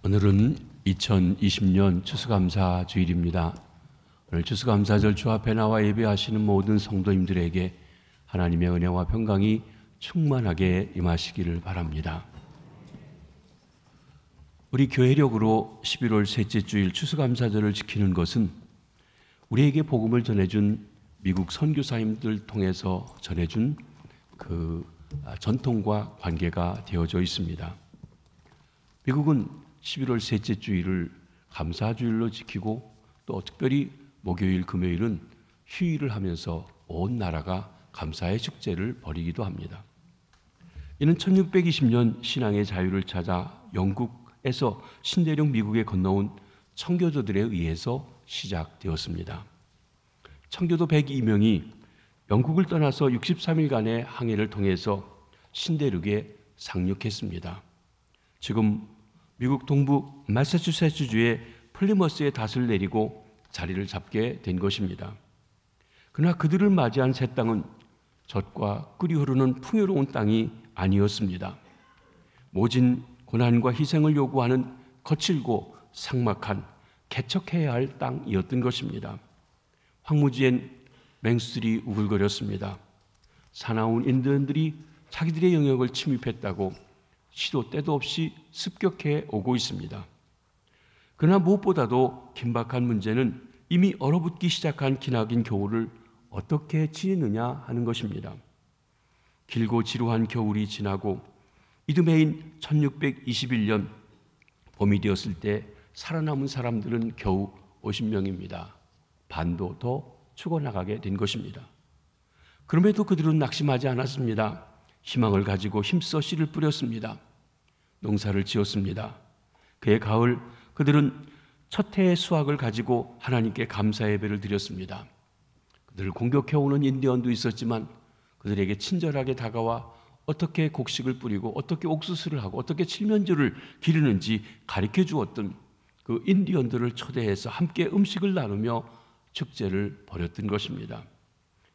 오늘은 2020년 추수감사 주일입니다. 오늘 추수감사절 주 앞에 나와 예배하시는 모든 성도님들에게 하나님의 은혜와 평강이 충만하게 임하시기를 바랍니다. 우리 교회력으로 11월 셋째 주일 추수감사절을 지키는 것은 우리에게 복음을 전해준 미국 선교사님들 통해서 전해준 그 전통과 관계가 되어져 있습니다. 미국은 11월 셋째 주일을 감사주일로 지키고 또 특별히 목요일, 금요일은 휴일을 하면서 온 나라가 감사의 축제를 벌이기도 합니다. 이는 1620년 신앙의 자유를 찾아 영국에서 신대륙 미국에 건너온 청교도들에 의해서 시작되었습니다. 청교도 102명이 영국을 떠나서 63일간의 항해를 통해서 신대륙에 상륙했습니다. 지금 미국 동부 마사추세츠주의 플리머스에 닷을 내리고 자리를 잡게 된 것입니다. 그러나 그들을 맞이한 새 땅은 젖과 꿀이 흐르는 풍요로운 땅이 아니었습니다. 모진 고난과 희생을 요구하는 거칠고 삭막한 개척해야 할 땅이었던 것입니다. 황무지엔 맹수들이 우글거렸습니다. 사나운 인디언들이 자기들의 영역을 침입했다고 시도 때도 없이 습격해 오고 있습니다. 그러나 무엇보다도 긴박한 문제는 이미 얼어붙기 시작한 기나긴 겨울을 어떻게 지내느냐 하는 것입니다. 길고 지루한 겨울이 지나고 이듬해인 1621년 봄이 되었을 때 살아남은 사람들은 겨우 50명입니다. 반도 더 죽어나가게 된 것입니다. 그럼에도 그들은 낙심하지 않았습니다. 희망을 가지고 힘써 씨를 뿌렸습니다. 농사를 지었습니다. 그해 가을 그들은 첫 해의 수확을 가지고 하나님께 감사 예배를 드렸습니다. 그들을 공격해오는 인디언도 있었지만 그들에게 친절하게 다가와 어떻게 곡식을 뿌리고 어떻게 옥수수를 하고 어떻게 칠면조를 기르는지 가르쳐 주었던 그 인디언들을 초대해서 함께 음식을 나누며 축제를 벌였던 것입니다.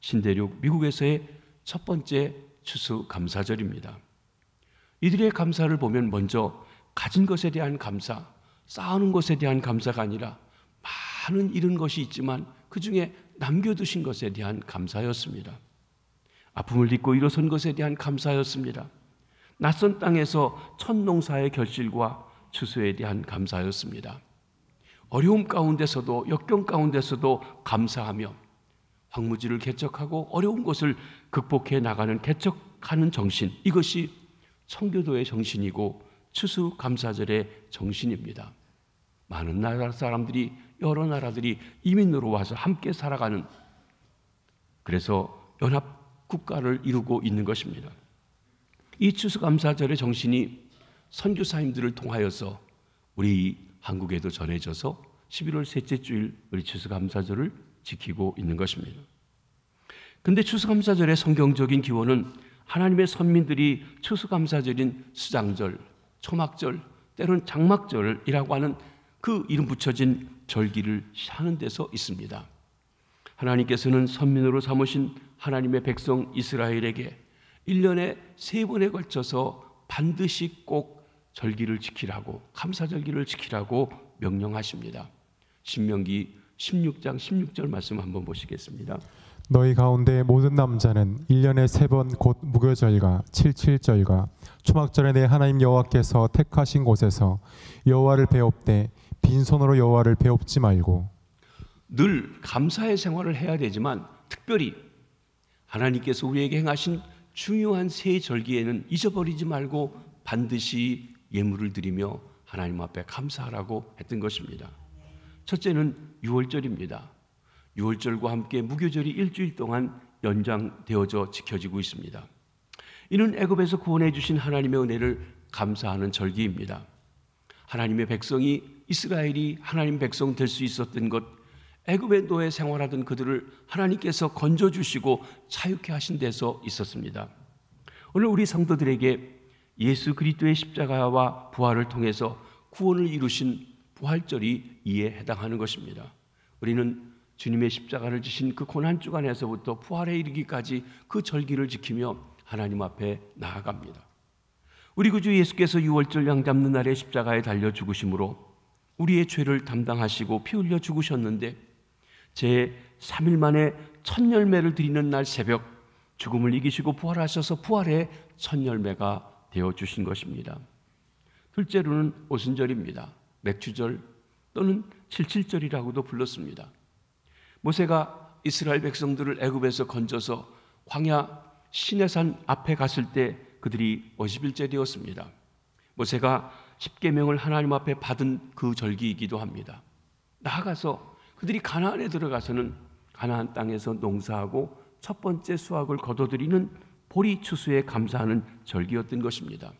신대륙 미국에서의 첫 번째 추수감사절입니다. 이들의 감사를 보면 먼저 가진 것에 대한 감사, 쌓아놓은 것에 대한 감사가 아니라 많은 잃은 것이 있지만 그 중에 남겨두신 것에 대한 감사였습니다. 아픔을 딛고 일어선 것에 대한 감사였습니다. 낯선 땅에서 첫 농사의 결실과 추수에 대한 감사였습니다. 어려움 가운데서도 역경 가운데서도 감사하며 황무지를 개척하고 어려운 것을 극복해 나가는 개척하는 정신, 이것이 청교도의 정신이고 추수감사절의 정신입니다. 많은 나라 사람들이 여러 나라들이 이민으로 와서 함께 살아가는, 그래서 연합국가를 이루고 있는 것입니다. 이 추수감사절의 정신이 선교사님들을 통하여서 우리 한국에도 전해져서 11월 셋째 주일 우리 추수감사절을 지키고 있는 것입니다. 그런데 추수감사절의 성경적인 기원은 하나님의 선민들이 추수감사절인 수장절, 초막절, 때로는 장막절이라고 하는 그 이름 붙여진 절기를 하는 데서 있습니다. 하나님께서는 선민으로 삼으신 하나님의 백성 이스라엘에게 1년에 3번에 걸쳐서 반드시 꼭 절기를 지키라고, 감사절기를 지키라고 명령하십니다. 신명기 16장 16절 말씀 한번 보시겠습니다. 너희 가운데 모든 남자는 1년에 3번 곧 무교절과 칠칠절과 초막절에 내 하나님 여호와께서 택하신 곳에서 여호와를 배웁되 빈손으로 여호와를 배웁지 말고. 늘 감사의 생활을 해야 되지만 특별히 하나님께서 우리에게 행하신 중요한 새 절기에는 잊어버리지 말고 반드시 예물을 드리며 하나님 앞에 감사하라고 했던 것입니다. 첫째는 유월절입니다. 유월절과 함께 무교절이 일주일 동안 연장되어져 지켜지고 있습니다. 이는 애굽에서 구원해 주신 하나님의 은혜를 감사하는 절기입니다. 하나님의 백성이, 이스라엘이 하나님 백성 될 수 있었던 것, 애굽의 노예 생활하던 그들을 하나님께서 건져주시고 자유케 하신 데서 있었습니다. 오늘 우리 성도들에게 예수 그리스도의 십자가와 부활을 통해서 구원을 이루신 부활절이 이에 해당하는 것입니다. 우리는 주님의 십자가를 지신 그 고난 주간에서부터 부활에 이르기까지 그 절기를 지키며 하나님 앞에 나아갑니다. 우리 구주 예수께서 유월절 양 잡는 날에 십자가에 달려 죽으심으로 우리의 죄를 담당하시고 피 흘려 죽으셨는데 제 3일 만에 첫 열매를 드리는 날 새벽 죽음을 이기시고 부활하셔서 부활의 첫 열매가 되어주신 것입니다. 둘째로는 오순절입니다. 맥주절 또는 칠칠절이라고도 불렀습니다. 모세가 이스라엘 백성들을 애굽에서 건져서 광야 시내산 앞에 갔을 때 그들이 50일째 되었습니다. 모세가 십계명을 하나님 앞에 받은 그 절기이기도 합니다. 나아가서 그들이 가나안에 들어가서는 가나안 땅에서 농사하고 첫 번째 수확을 거둬들이는 보리 추수에 감사하는 절기였던 것입니다.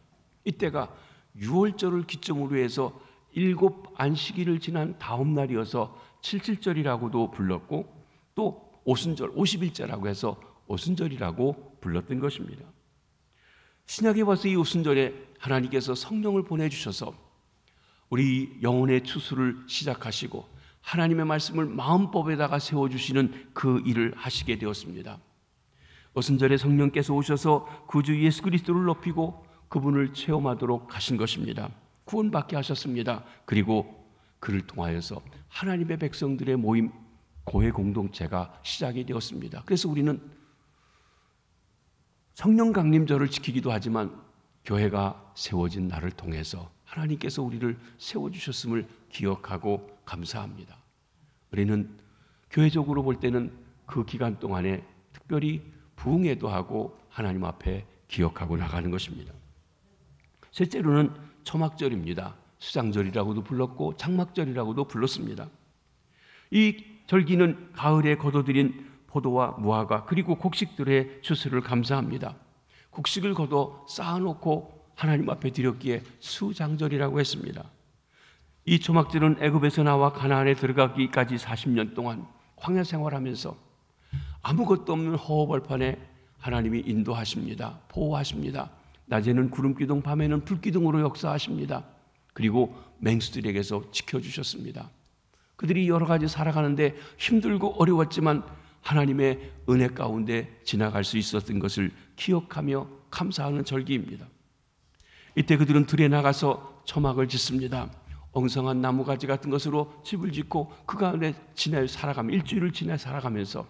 이때가 유월절을 기점으로 해서 7 안식일을 지난 다음 날이어서 칠칠절이라고도 불렀고 또 오순절 50일째라고 해서 오순절이라고 불렀던 것입니다. 신약에 와서 이 오순절에 하나님께서 성령을 보내주셔서 우리 영혼의 추수를 시작하시고 하나님의 말씀을 마음법에다가 세워주시는 그 일을 하시게 되었습니다. 오순절에 성령께서 오셔서 구주 예수 그리스도를 높이고 그분을 체험하도록 하신 것입니다. 구원받게 하셨습니다. 그리고 그를 통하여서 하나님의 백성들의 모임 교회 공동체가 시작이 되었습니다. 그래서 우리는 성령 강림절을 지키기도 하지만 교회가 세워진 날을 통해서 하나님께서 우리를 세워주셨음을 기억하고 감사합니다. 우리는 교회적으로 볼 때는 그 기간 동안에 특별히 부흥회도 하고 하나님 앞에 기억하고 나가는 것입니다. 셋째로는 초막절입니다. 수장절이라고도 불렀고 장막절이라고도 불렀습니다. 이 절기는 가을에 거둬들인 포도와 무화과 그리고 곡식들의 추수를 감사합니다. 곡식을 거둬 쌓아놓고 하나님 앞에 드렸기에 수장절이라고 했습니다. 이 초막절은 애굽에서 나와 가나안에 들어가기까지 40년 동안 광야 생활하면서 아무것도 없는 허허벌판에 하나님이 인도하십니다. 보호하십니다. 낮에는 구름기둥, 밤에는 불기둥으로 역사하십니다. 그리고 맹수들에게서 지켜주셨습니다. 그들이 여러 가지 살아가는데 힘들고 어려웠지만 하나님의 은혜 가운데 지나갈 수 있었던 것을 기억하며 감사하는 절기입니다. 이때 그들은 들에 나가서 초막을 짓습니다. 엉성한 나무가지 같은 것으로 집을 짓고 그 가운데 지내 살아가며 일주일을 지내 살아가면서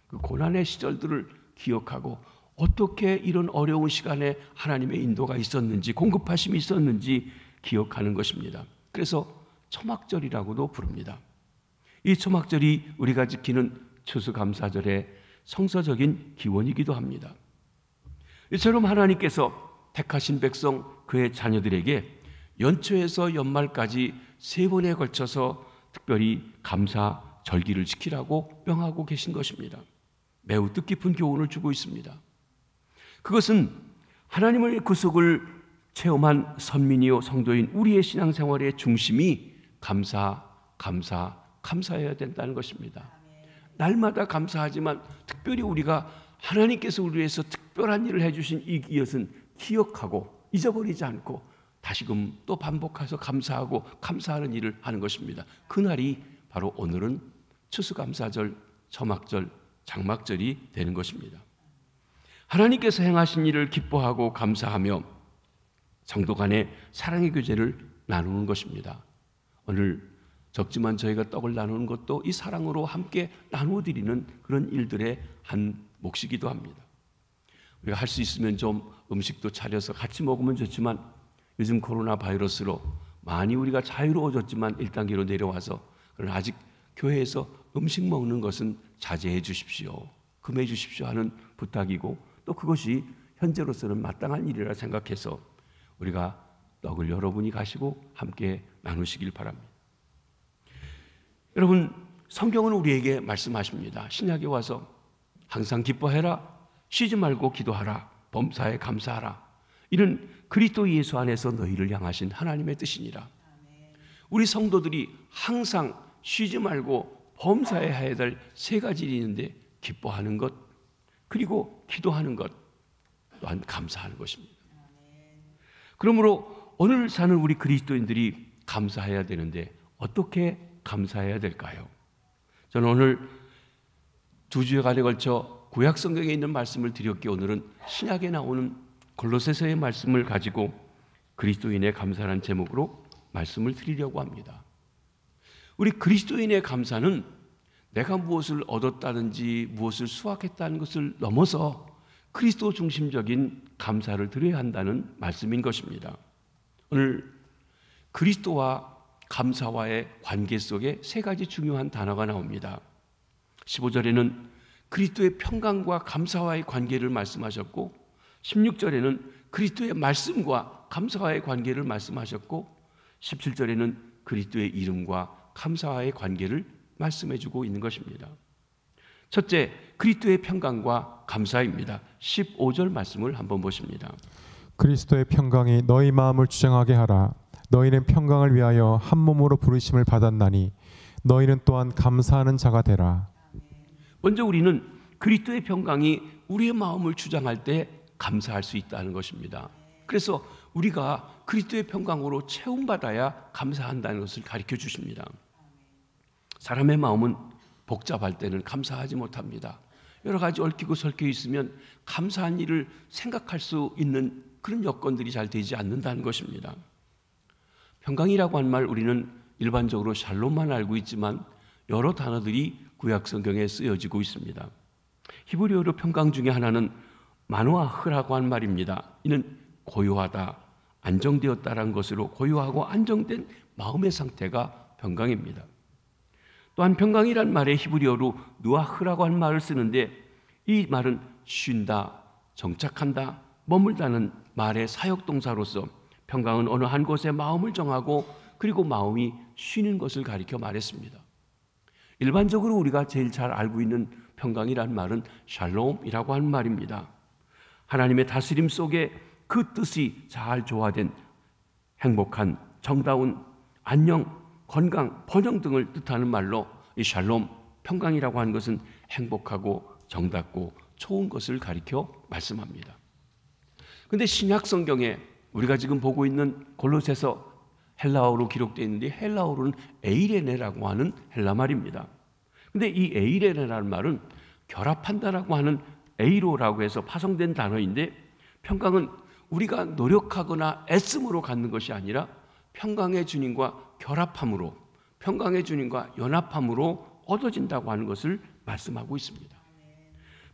그 고난의 시절들을 기억하고 어떻게 이런 어려운 시간에 하나님의 인도가 있었는지 공급하심이 있었는지 기억하는 것입니다. 그래서 초막절이라고도 부릅니다. 이 초막절이 우리가 지키는 추수감사절의 성서적인 기원이기도 합니다. 이처럼 하나님께서 택하신 백성 그의 자녀들에게 연초에서 연말까지 3번에 걸쳐서 특별히 감사 절기를 지키라고 명하고 계신 것입니다. 매우 뜻깊은 교훈을 주고 있습니다. 그것은 하나님의 구속을 체험한 선민이요 성도인 우리의 신앙생활의 중심이 감사해야 된다는 것입니다. 날마다 감사하지만 특별히 우리가 하나님께서 우리 위해서 특별한 일을 해주신 이것은 기억하고 잊어버리지 않고 다시금 또 반복해서 감사하고 감사하는 일을 하는 것입니다. 그날이 바로 오늘은 추수감사절, 초막절, 장막절이 되는 것입니다. 하나님께서 행하신 일을 기뻐하고 감사하며 성도 간의 사랑의 교제를 나누는 것입니다. 오늘 적지만 저희가 떡을 나누는 것도 이 사랑으로 함께 나누어드리는 그런 일들의 한 몫이기도 합니다. 우리가 할 수 있으면 좀 음식도 차려서 같이 먹으면 좋지만 요즘 코로나 바이러스로 많이 우리가 자유로워졌지만 1단계로 내려와서 그러나 아직 교회에서 음식 먹는 것은 자제해 주십시오. 금해 주십시오 하는 부탁이고 또 그것이 현재로서는 마땅한 일이라 생각해서 우리가 떡을 여러분이 가시고 함께 나누시길 바랍니다. 여러분, 성경은 우리에게 말씀하십니다. 신약에 와서 항상 기뻐해라, 쉬지 말고 기도하라, 범사에 감사하라. 이는 그리스도 예수 안에서 너희를 향하신 하나님의 뜻이니라. 우리 성도들이 항상 쉬지 말고 범사에 해야 될 3가지 일이 있는데 기뻐하는 것, 그리고 기도하는 것, 또한 감사하는 것입니다. 그러므로 오늘 사는 우리 그리스도인들이 감사해야 되는데 어떻게 감사해야 될까요? 저는 오늘 2주여간에 걸쳐 구약 성경에 있는 말씀을 드렸기에 오늘은 신약에 나오는 골로새서의 말씀을 가지고 그리스도인의 감사라는 제목으로 말씀을 드리려고 합니다. 우리 그리스도인의 감사는 내가 무엇을 얻었다든지 무엇을 수확했다는 것을 넘어서 그리스도 중심적인 감사를 드려야 한다는 말씀인 것입니다. 오늘 그리스도와 감사와의 관계 속에 세 가지 중요한 단어가 나옵니다. 15절에는 그리스도의 평강과 감사와의 관계를 말씀하셨고 16절에는 그리스도의 말씀과 감사와의 관계를 말씀하셨고 17절에는 그리스도의 이름과 감사와의 관계를 말씀해주고 있는 것입니다. 첫째, 그리스도의 평강과 감사입니다. 15절 말씀을 한번 보십니다. 그리스도의 평강이 너희 마음을 주장하게 하라. 너희는 평강을 위하여 한 몸으로 부르심을 받았나니 너희는 또한 감사하는 자가 되라. 먼저 우리는 그리스도의 평강이 우리의 마음을 주장할 때 감사할 수 있다는 것입니다. 그래서 우리가 그리스도의 평강으로 채움받아야 감사한다는 것을 가르쳐 주십니다. 사람의 마음은 복잡할 때는 감사하지 못합니다. 여러 가지 얽히고 설켜 있으면 감사한 일을 생각할 수 있는 그런 여건들이 잘 되지 않는다는 것입니다. 평강이라고 한 말 우리는 일반적으로 샬롬만 알고 있지만 여러 단어들이 구약 성경에 쓰여지고 있습니다. 히브리어로 평강 중에 하나는 마노아흐라고 한 말입니다. 이는 고요하다, 안정되었다라는 것으로 고요하고 안정된 마음의 상태가 평강입니다. 또한 평강이란 말의 히브리어로 누아흐라고 한 말을 쓰는데 이 말은 쉰다, 정착한다, 머물다는 말의 사역동사로서 평강은 어느 한 곳에 마음을 정하고 그리고 마음이 쉬는 것을 가리켜 말했습니다. 일반적으로 우리가 제일 잘 알고 있는 평강이란 말은 샬롬이라고 하는 말입니다. 하나님의 다스림 속에 그 뜻이 잘 조화된 행복한, 정다운, 안녕, 건강, 번영 등을 뜻하는 말로 이 샬롬, 평강이라고 하는 것은 행복하고 정답고 좋은 것을 가리켜 말씀합니다. 그런데 신약 성경에 우리가 지금 보고 있는 골로새서 헬라어로 기록되어 있는데 헬라어로는 에이레네라고 하는 헬라 말입니다. 그런데 이 에이레네라는 말은 결합한다라고 하는 에이로라고 해서 파송된 단어인데 평강은 우리가 노력하거나 애씀으로 갖는 것이 아니라 평강의 주님과 결합함으로 평강의 주님과 연합함으로 얻어진다고 하는 것을 말씀하고 있습니다.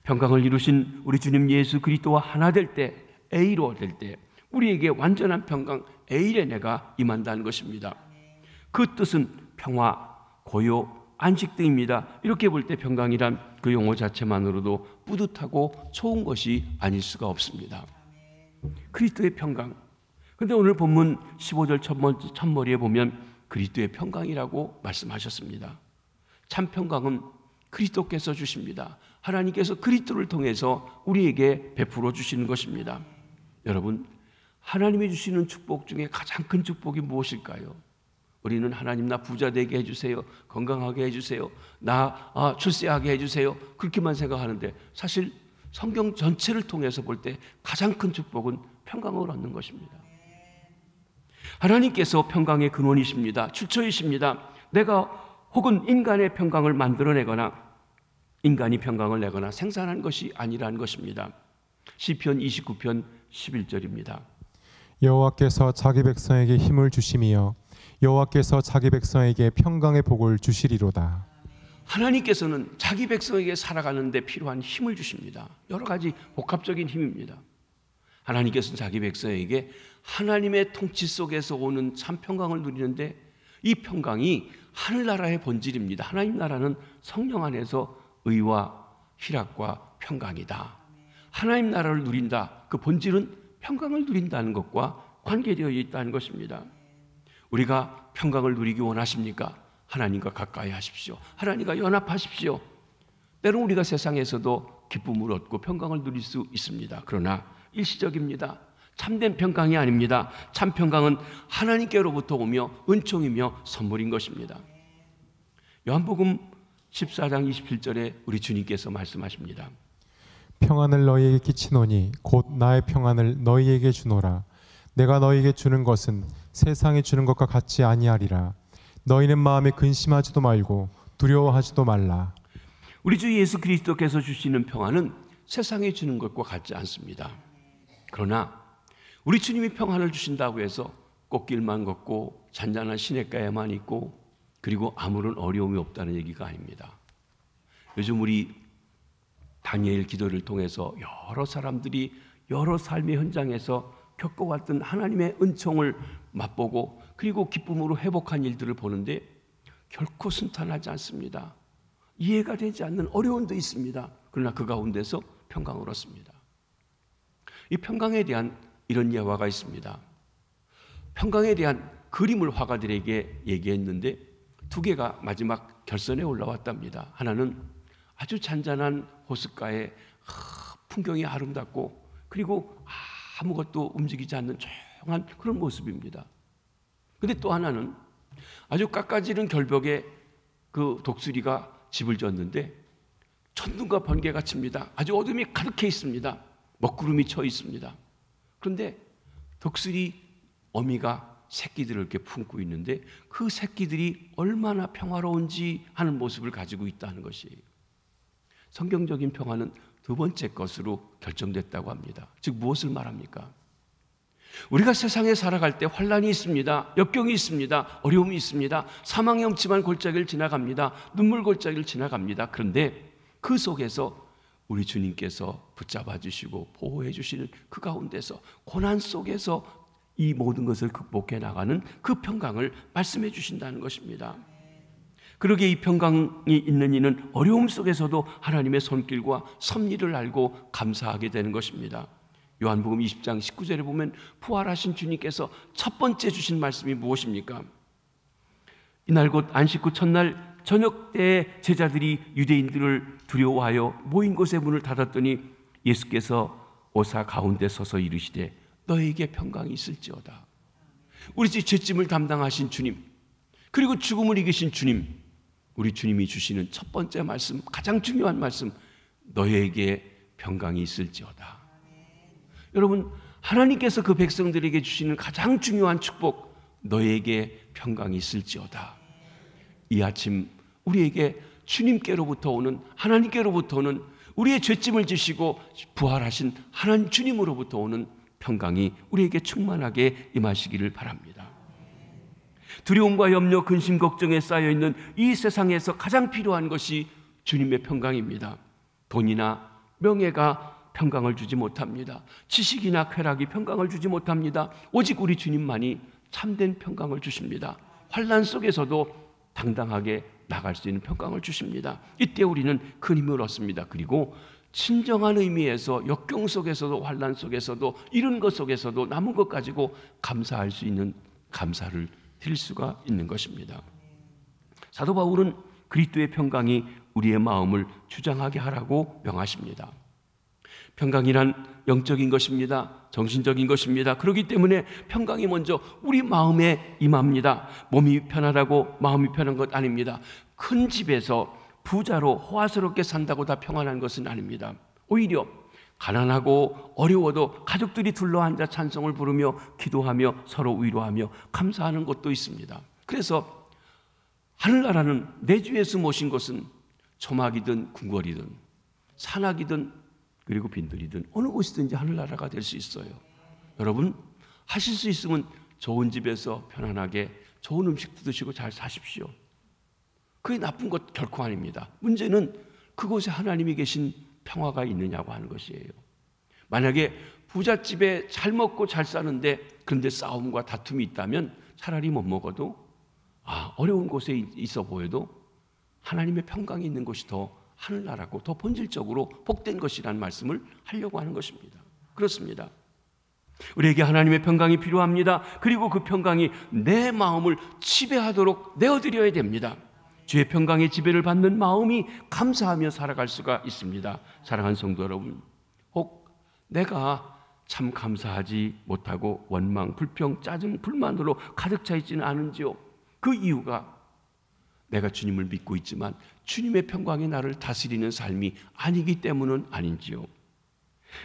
평강을 이루신 우리 주님 예수 그리스도와 하나 될 때, 에이로 될 때 우리에게 완전한 평강, 에이레네가 임한다는 것입니다. 그 뜻은 평화, 고요, 안식 등입니다. 이렇게 볼 때 평강이란 그 용어 자체만으로도 뿌듯하고 좋은 것이 아닐 수가 없습니다. 그리스도의 평강. 그런데 오늘 본문 15절 첫머리에 보면 그리스도의 평강이라고 말씀하셨습니다. 참 평강은 그리스도께서 주십니다. 하나님께서 그리스도를 통해서 우리에게 베풀어 주시는 것입니다. 여러분, 하나님이 주시는 축복 중에 가장 큰 축복이 무엇일까요? 우리는 하나님 나 부자 되게 해주세요, 건강하게 해주세요, 나 출세하게 해주세요 그렇게만 생각하는데 사실 성경 전체를 통해서 볼 때 가장 큰 축복은 평강을 얻는 것입니다. 하나님께서 평강의 근원이십니다. 출처이십니다. 내가 혹은 인간의 평강을 만들어내거나 인간이 평강을 내거나 생산한 것이 아니라는 것입니다. 시편 29편 11절입니다. 여호와께서 자기 백성에게 힘을 주심이여 여호와께서 자기 백성에게 평강의 복을 주시리로다. 하나님께서는 자기 백성에게 살아가는 데 필요한 힘을 주십니다. 여러 가지 복합적인 힘입니다. 하나님께서는 자기 백성에게 하나님의 통치 속에서 오는 참 평강을 누리는데 이 평강이 하늘나라의 본질입니다. 하나님 나라는 성령 안에서 의와 희락과 평강이다. 하나님 나라를 누린다. 그 본질은 평강을 누린다는 것과 관계되어 있다는 것입니다. 우리가 평강을 누리기 원하십니까? 하나님과 가까이 하십시오. 하나님과 연합하십시오. 때론 우리가 세상에서도 기쁨을 얻고 평강을 누릴 수 있습니다. 그러나 일시적입니다. 참된 평강이 아닙니다. 참 평강은 하나님께로부터 오며 은총이며 선물인 것입니다. 요한복음 14장 27절에 우리 주님께서 말씀하십니다. 평안을 너희에게 끼치노니 곧 나의 평안을 너희에게 주노라. 내가 너희에게 주는 것은 세상이 주는 것과 같지 아니하리라. 너희는 마음에 근심하지도 말고 두려워하지도 말라. 우리 주 예수 그리스도께서 주시는 평안은 세상이 주는 것과 같지 않습니다. 그러나 우리 주님이 평안을 주신다고 해서 꽃길만 걷고 잔잔한 시냇가에만 있고 그리고 아무런 어려움이 없다는 얘기가 아닙니다. 요즘 우리 다니엘 기도를 통해서 여러 사람들이 여러 삶의 현장에서 겪어왔던 하나님의 은총을 맛보고 그리고 기쁨으로 회복한 일들을 보는데 결코 순탄하지 않습니다. 이해가 되지 않는 어려움도 있습니다. 그러나 그 가운데서 평강을 얻습니다. 이 평강에 대한 이런 예화가 있습니다. 평강에 대한 그림을 화가들에게 얘기했는데 두 개가 마지막 결선에 올라왔답니다. 하나는 아주 잔잔한 호숫가에 풍경이 아름답고 그리고 아무것도 움직이지 않는 조용한 그런 모습입니다. 그런데 또 하나는 아주 깎아지른 결벽에 그 독수리가 집을 졌는데 천둥과 번개가 칩니다. 아주 어둠이 가득해 있습니다. 먹구름이 쳐 있습니다. 그런데 독수리 어미가 새끼들을 이렇게 품고 있는데 그 새끼들이 얼마나 평화로운지 하는 모습을 가지고 있다는 것이에요. 성경적인 평화는 두 번째 것으로 결정됐다고 합니다. 즉 무엇을 말합니까? 우리가 세상에 살아갈 때 환난이 있습니다. 역경이 있습니다. 어려움이 있습니다. 사망의 엄침한 골짜기를 지나갑니다. 눈물 골짜기를 지나갑니다. 그런데 그 속에서 우리 주님께서 붙잡아 주시고 보호해 주시는 그 가운데서 고난 속에서 이 모든 것을 극복해 나가는 그 평강을 말씀해 주신다는 것입니다. 그러기에 이 평강이 있는 이는 어려움 속에서도 하나님의 손길과 섭리를 알고 감사하게 되는 것입니다. 요한복음 20장 19절에 보면 부활하신 주님께서 첫 번째 주신 말씀이 무엇입니까? 이날 곧 안식 후 첫날 저녁 때에 제자들이 유대인들을 두려워하여 모인 곳의 문을 닫았더니 예수께서 오사 가운데 서서 이르시되 너에게 평강이 있을지어다. 우리 죄짐을 담당하신 주님, 그리고 죽음을 이기신 주님, 우리 주님이 주시는 첫 번째 말씀, 가장 중요한 말씀, 너에게 평강이 있을지어다. 여러분, 하나님께서 그 백성들에게 주시는 가장 중요한 축복, 너에게 평강이 있을지어다. 이 아침 우리에게 주님께로부터 오는, 하나님께로부터 오는, 우리의 죄짐을 지시고 부활하신 하나님 주님으로부터 오는 평강이 우리에게 충만하게 임하시기를 바랍니다. 두려움과 염려, 근심, 걱정에 쌓여있는 이 세상에서 가장 필요한 것이 주님의 평강입니다. 돈이나 명예가 평강을 주지 못합니다. 지식이나 쾌락이 평강을 주지 못합니다. 오직 우리 주님만이 참된 평강을 주십니다. 환난 속에서도 당당하게 나갈 수 있는 평강을 주십니다. 이때 우리는 큰 힘을 얻습니다. 그리고 진정한 의미에서 역경 속에서도 환난 속에서도 이런 것 속에서도 남은 것 가지고 감사할 수 있는 감사를 드릴 수가 있는 것입니다. 사도 바울은 그리스도의 평강이 우리의 마음을 주장하게 하라고 명하십니다. 평강이란 영적인 것입니다. 정신적인 것입니다. 그렇기 때문에 평강이 먼저 우리 마음에 임합니다. 몸이 편하다고 마음이 편한 것 아닙니다. 큰 집에서 부자로 호화스럽게 산다고 다 평안한 것은 아닙니다. 오히려 가난하고 어려워도 가족들이 둘러앉아 찬송을 부르며 기도하며 서로 위로하며 감사하는 것도 있습니다. 그래서 하늘나라는 내 주 예수 모신 것은 초막이든 궁궐이든 산악이든 그리고 빈들이든 어느 곳이든지 하늘나라가 될 수 있어요. 여러분 하실 수 있으면 좋은 집에서 편안하게 좋은 음식도 드시고 잘 사십시오. 그게 나쁜 것 결코 아닙니다. 문제는 그곳에 하나님이 계신 평화가 있느냐고 하는 것이에요. 만약에 부잣집에 잘 먹고 잘 사는데 그런데 싸움과 다툼이 있다면 차라리 못 먹어도 어려운 곳에 있어 보여도 하나님의 평강이 있는 곳이 더 하늘나라고 더 본질적으로 복된 것이라는 말씀을 하려고 하는 것입니다. 그렇습니다. 우리에게 하나님의 평강이 필요합니다. 그리고 그 평강이 내 마음을 지배하도록 내어드려야 됩니다. 주의 평강의 지배를 받는 마음이 감사하며 살아갈 수가 있습니다. 사랑하는 성도 여러분, 혹 내가 참 감사하지 못하고 원망, 불평, 짜증, 불만으로 가득 차 있지는 않은지요? 그 이유가 내가 주님을 믿고 있지만 주님의 평강이 나를 다스리는 삶이 아니기 때문은 아닌지요?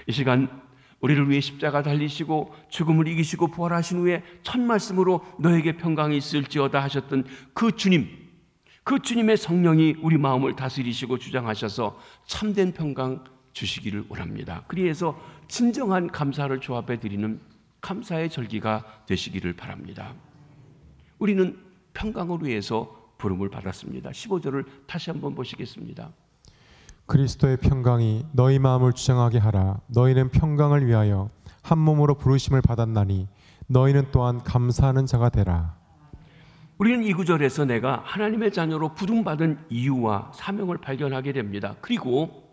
이 시간 우리를 위해 십자가 달리시고 죽음을 이기시고 부활하신 후에 첫 말씀으로 너에게 평강이 있을지어다 하셨던 그 주님, 그 주님의 성령이 우리 마음을 다스리시고 주장하셔서 참된 평강 주시기를 원합니다. 그래서 진정한 감사를 조합해 드리는 감사의 절기가 되시기를 바랍니다. 우리는 평강을 위해서 부름을 받았습니다. 15절을 다시 한번 보시겠습니다. 그리스도의 평강이 너희 마음을 주장하게 하라. 너희는 평강을 위하여 한 몸으로 부르심을 받았나니 너희는 또한 감사하는 자가 되라. 우리는 이 구절에서 내가 하나님의 자녀로 부름받은 이유와 사명을 발견하게 됩니다. 그리고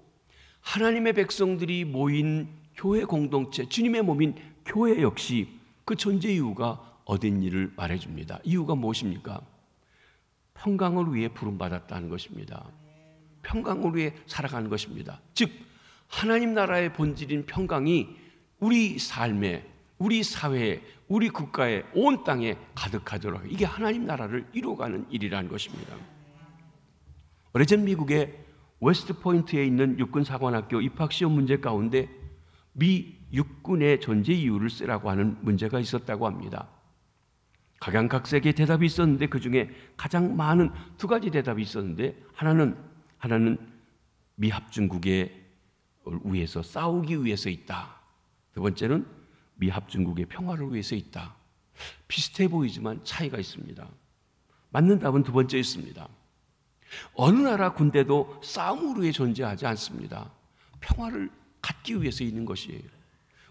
하나님의 백성들이 모인 교회 공동체, 주님의 몸인 교회 역시 그 존재 이유가 어딘지를 말해줍니다. 이유가 무엇입니까? 평강을 위해 부름받았다는 것입니다. 평강을 위해 살아가는 것입니다. 즉 하나님 나라의 본질인 평강이 우리 삶에, 우리 사회에, 우리 국가에, 온 땅에 가득하도록, 이게 하나님 나라를 이루어가는 일이라는 것입니다. 오래전 미국의 웨스트포인트에 있는 육군사관학교 입학시험 문제 가운데 미 육군의 존재 이유를 쓰라고 하는 문제가 있었다고 합니다. 각양각색의 대답이 있었는데 그 중에 가장 많은 두 가지 대답이 있었는데 하나는 미합중국에 위해서 싸우기 위해서 있다. 두 번째는 미합중국의 평화를 위해서 있다. 비슷해 보이지만 차이가 있습니다. 맞는 답은 두 번째였습니다. 어느 나라 군대도 싸움을 위해 존재하지 않습니다. 평화를 갖기 위해서 있는 것이에요.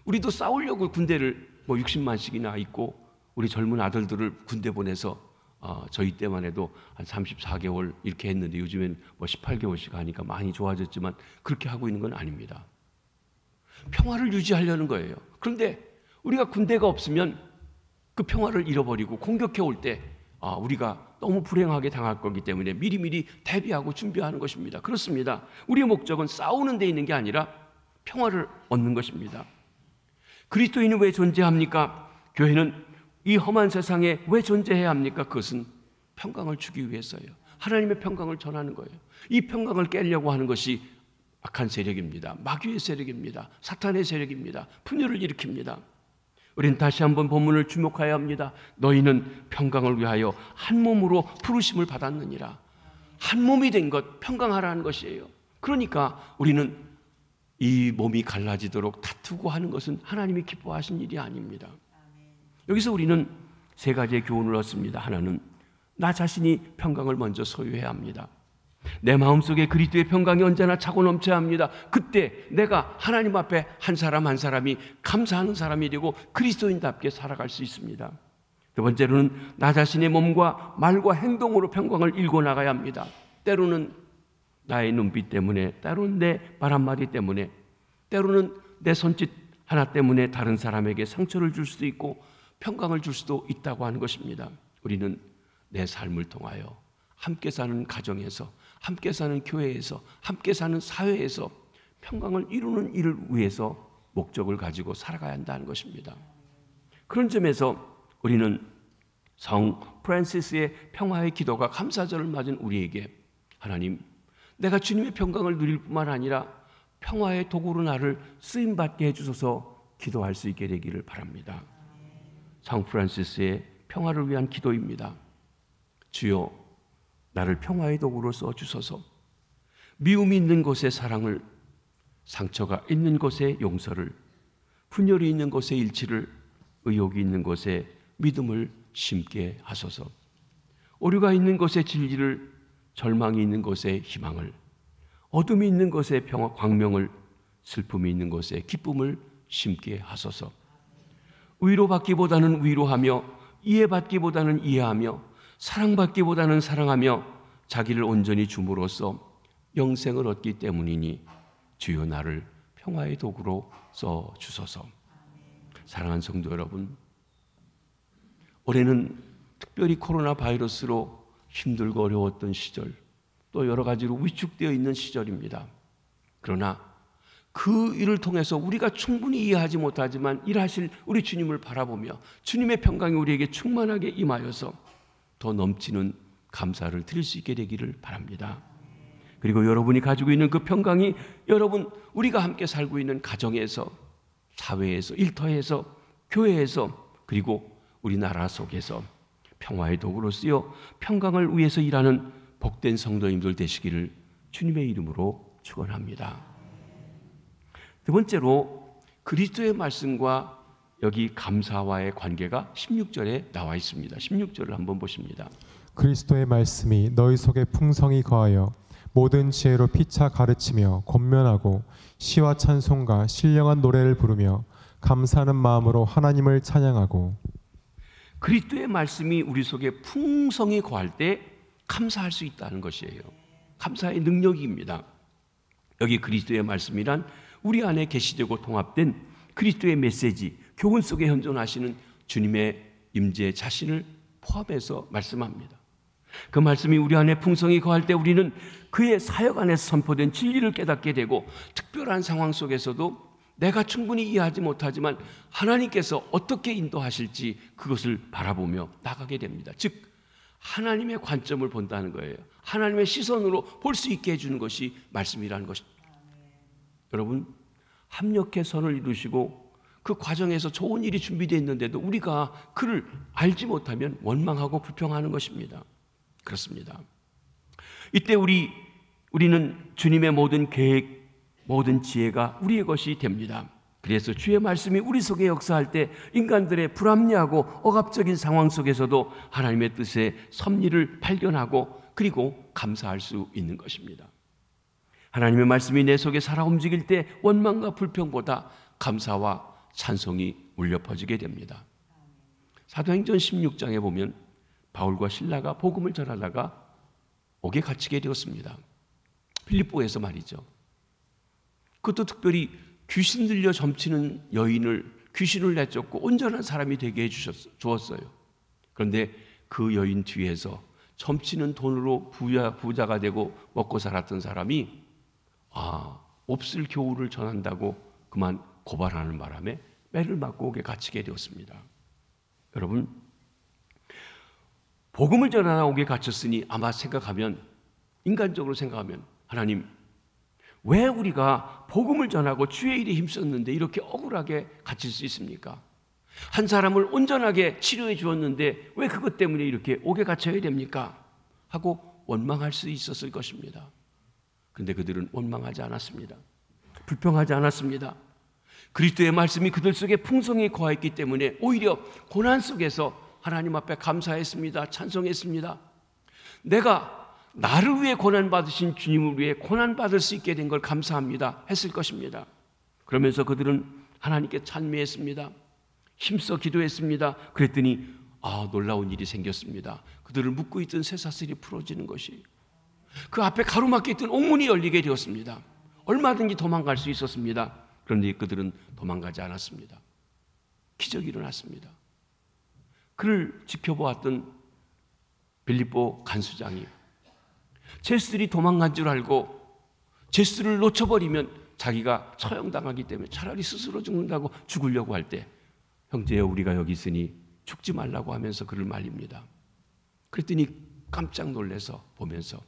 우리도 싸우려고 군대를 60만씩이나 있고 우리 젊은 아들들을 군대 보내서 저희 때만 해도 한 34개월 이렇게 했는데 요즘엔 18개월씩 하니까 많이 좋아졌지만 그렇게 하고 있는 건 아닙니다. 평화를 유지하려는 거예요. 그런데 우리가 군대가 없으면 그 평화를 잃어버리고 공격해 올 때 우리가 너무 불행하게 당할 거기 때문에 미리미리 대비하고 준비하는 것입니다. 그렇습니다. 우리의 목적은 싸우는 데 있는 게 아니라 평화를 얻는 것입니다. 그리스도인은 왜 존재합니까? 교회는 이 험한 세상에 왜 존재해야 합니까? 그것은 평강을 주기 위해서예요. 하나님의 평강을 전하는 거예요. 이 평강을 깨려고 하는 것이 악한 세력입니다. 마귀의 세력입니다. 사탄의 세력입니다. 분열을 일으킵니다. 우리는 다시 한번 본문을 주목해야 합니다. 너희는 평강을 위하여 한 몸으로 부르심을 받았느니라. 한 몸이 된 것, 평강하라는 것이에요. 그러니까 우리는 이 몸이 갈라지도록 다투고 하는 것은 하나님이 기뻐하신 일이 아닙니다. 여기서 우리는 세 가지의 교훈을 얻습니다. 하나는 나 자신이 평강을 먼저 소유해야 합니다. 내 마음속에 그리스도의 평강이 언제나 차고 넘쳐야 합니다. 그때 내가 하나님 앞에 한 사람 한 사람이 감사하는 사람이 되고 그리스도인답게 살아갈 수 있습니다. 두 번째로는 나 자신의 몸과 말과 행동으로 평강을 일궈 나가야 합니다. 때로는 나의 눈빛 때문에, 때로는 내 말 한마디 때문에, 때로는 내 손짓 하나 때문에 다른 사람에게 상처를 줄 수도 있고 평강을 줄 수도 있다고 하는 것입니다. 우리는 내 삶을 통하여 함께 사는 가정에서, 함께 사는 교회에서, 함께 사는 사회에서 평강을 이루는 일을 위해서 목적을 가지고 살아가야 한다는 것입니다. 그런 점에서 우리는 성 프란시스의 평화의 기도가 감사절을 맞은 우리에게 하나님, 내가 주님의 평강을 누릴 뿐만 아니라 평화의 도구로 나를 쓰임받게 해주셔서 기도할 수 있게 되기를 바랍니다. 성 프란시스의 평화를 위한 기도입니다. 주여, 나를 평화의 도구로 써주소서. 미움이 있는 곳에 사랑을, 상처가 있는 곳에 용서를, 분열이 있는 곳에 일치를, 의욕이 있는 곳에 믿음을 심게 하소서. 오류가 있는 곳에 진리를, 절망이 있는 곳에 희망을, 어둠이 있는 곳에 평화, 광명을, 슬픔이 있는 곳에 기쁨을 심게 하소서. 위로받기보다는 위로하며, 이해받기보다는 이해하며, 사랑받기보다는 사랑하며 자기를 온전히 줌으로써 영생을 얻기 때문이니 주여 나를 평화의 도구로 써주소서. 사랑하는 성도 여러분, 올해는 특별히 코로나 바이러스로 힘들고 어려웠던 시절, 또 여러 가지로 위축되어 있는 시절입니다. 그러나 그 일을 통해서 우리가 충분히 이해하지 못하지만 일하실 우리 주님을 바라보며 주님의 평강이 우리에게 충만하게 임하여서 더 넘치는 감사를 드릴 수 있게 되기를 바랍니다. 그리고 여러분이 가지고 있는 그 평강이 여러분, 우리가 함께 살고 있는 가정에서, 사회에서, 일터에서, 교회에서, 그리고 우리나라 속에서 평화의 도구로 쓰여 평강을 위해서 일하는 복된 성도님들 되시기를 주님의 이름으로 축원합니다. 두 번째로 그리스도의 말씀과 여기 감사와의 관계가 16절에 나와 있습니다. 16절을 한번 보십니다. 그리스도의 말씀이 너희 속에 풍성히 거하여 모든 지혜로 피차 가르치며 권면하고 시와 찬송과 신령한 노래를 부르며 감사하는 마음으로 하나님을 찬양하고. 그리스도의 말씀이 우리 속에 풍성히 거할 때 감사할 수 있다는 것이에요. 감사의 능력입니다. 여기 그리스도의 말씀이란 우리 안에 계시되고 통합된 그리스도의 메시지, 교훈 속에 현존하시는 주님의 임재 자신을 포함해서 말씀합니다. 그 말씀이 우리 안에 풍성히 거할 때 우리는 그의 사역 안에서 선포된 진리를 깨닫게 되고, 특별한 상황 속에서도 내가 충분히 이해하지 못하지만 하나님께서 어떻게 인도하실지 그것을 바라보며 나가게 됩니다. 즉 하나님의 관점을 본다는 거예요. 하나님의 시선으로 볼 수 있게 해주는 것이 말씀이라는 것입니다. 여러분, 합력해 선을 이루시고 그 과정에서 좋은 일이 준비되어 있는데도 우리가 그를 알지 못하면 원망하고 불평하는 것입니다. 그렇습니다. 이때 우리는 주님의 모든 계획, 모든 지혜가 우리의 것이 됩니다. 그래서 주의 말씀이 우리 속에 역사할 때 인간들의 불합리하고 억압적인 상황 속에서도 하나님의 뜻의 섭리를 발견하고 그리고 감사할 수 있는 것입니다. 하나님의 말씀이 내 속에 살아 움직일 때 원망과 불평보다 감사와 찬송이 울려 퍼지게 됩니다. 사도행전 16장에 보면 바울과 실라가 복음을 전하다가 옥에 갇히게 되었습니다. 빌립보에서 말이죠. 그것도 특별히 귀신 들려 점치는 여인을 귀신을 내쫓고 온전한 사람이 되게 해주었어요. 그런데 그 여인 뒤에서 점치는 돈으로 부자가 되고 먹고 살았던 사람이 몹쓸 교훈을 전한다고 그만 고발하는 바람에 매를 맞고 옥에 갇히게 되었습니다. 여러분, 복음을 전하다 옥에 갇혔으니 아마 인간적으로 생각하면 하나님, 왜 우리가 복음을 전하고 주의 일에 힘썼는데 이렇게 억울하게 갇힐 수 있습니까? 한 사람을 온전하게 치료해 주었는데 왜 그것 때문에 이렇게 옥에 갇혀야 됩니까? 하고 원망할 수 있었을 것입니다. 그런데 그들은 원망하지 않았습니다. 불평하지 않았습니다. 그리스도의 말씀이 그들 속에 풍성히 거했기 때문에 오히려 고난 속에서 하나님 앞에 감사했습니다. 찬송했습니다. 내가 나를 위해 고난받으신 주님을 위해 고난받을 수 있게 된 걸 감사합니다 했을 것입니다. 그러면서 그들은 하나님께 찬미했습니다. 힘써 기도했습니다. 그랬더니 놀라운 일이 생겼습니다. 그들을 묶고 있던 쇠사슬이 풀어지는 것이, 그 앞에 가로막혀 있던 옥문이 열리게 되었습니다. 얼마든지 도망갈 수 있었습니다. 그런데 그들은 도망가지 않았습니다. 기적이 일어났습니다. 그를 지켜보았던 빌립보 간수장이 제수들이 도망간 줄 알고 제수를 놓쳐버리면 자기가 처형당하기 때문에 차라리 스스로 죽는다고 죽으려고 할 때, 형제여 우리가 여기 있으니 죽지 말라고 하면서 그를 말립니다. 그랬더니 깜짝 놀라서 보면서